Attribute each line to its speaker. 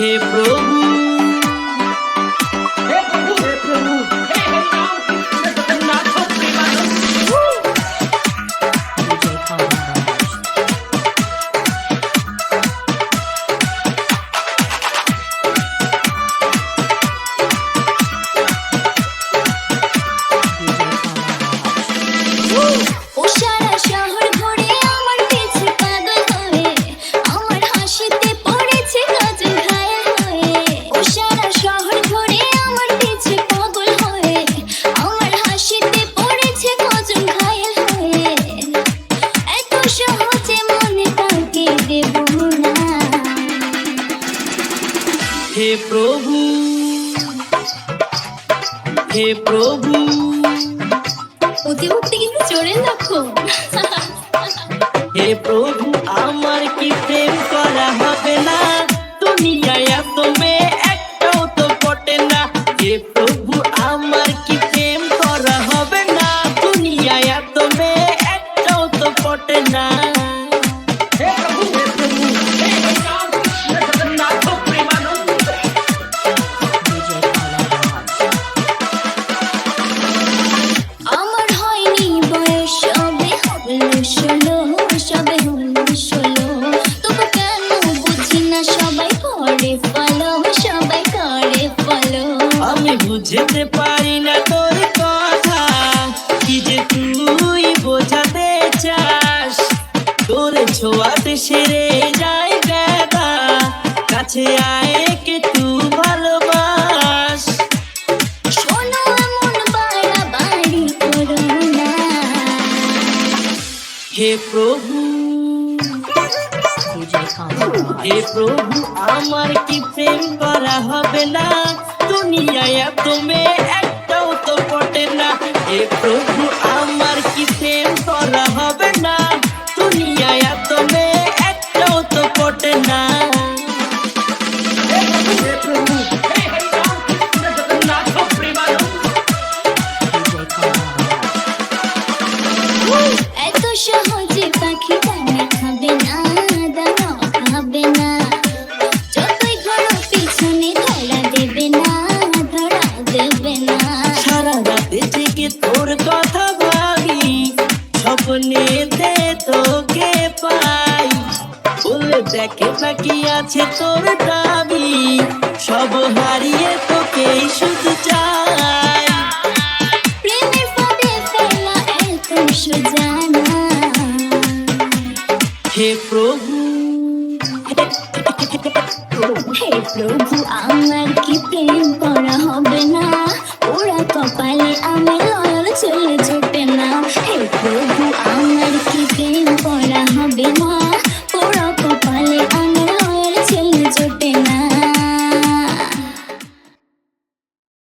Speaker 1: हे प्रभु हे प्रभु हे प्रभु
Speaker 2: অতিভক্তি কিন্তু চোরের লক্ষণ।
Speaker 1: हे प्रभु আমার কি প্রেম করা হবে না দুনিয়ায় তুমি একটাও তো পটে না हे प्रभु আমার কি প্রেম করা হবে না দুনিয়ায় তুমি একটাও তো পটে না আমি বুঝতে পারি না তোর কথা কি যে তুই বোঝাতে চাস তোর ছোঁয়াতে সেরে যায় ব্যথা কাছে আয় কে তুই ভালোবাস
Speaker 2: শোনো এমন বাড়াবাড়ি করো না।
Speaker 1: হে প্রভু হে প্রভু আমার কি প্রেম করা হবে না দুনিয়ায় তুমি একটাও তো পটে না হে প্রভু আমার কি প্রেম করা হবে না দুনিয়ায় তুমি একটাও তো পটে না
Speaker 2: এত সহজে পাখি দানা খাবে না, দানা খাবে না, যতই ঘোরো পিছনে ধরা দেবে না, ধরা দেবে না।
Speaker 1: সারা রাতে জেগে তোর কথা ভাবি স্বপ্নেতে তোকে পাই বলে দেখে বাকি আছে তোর দাবি সব হারিয়ে তোকেই শুধু চাই
Speaker 2: প্রেমের ফাঁদে ফেলা এত সোজা না।
Speaker 1: হে প্রভু
Speaker 2: হে প্রভু আমার কি প্রেম করা হবে না, ওরা কপালে আমি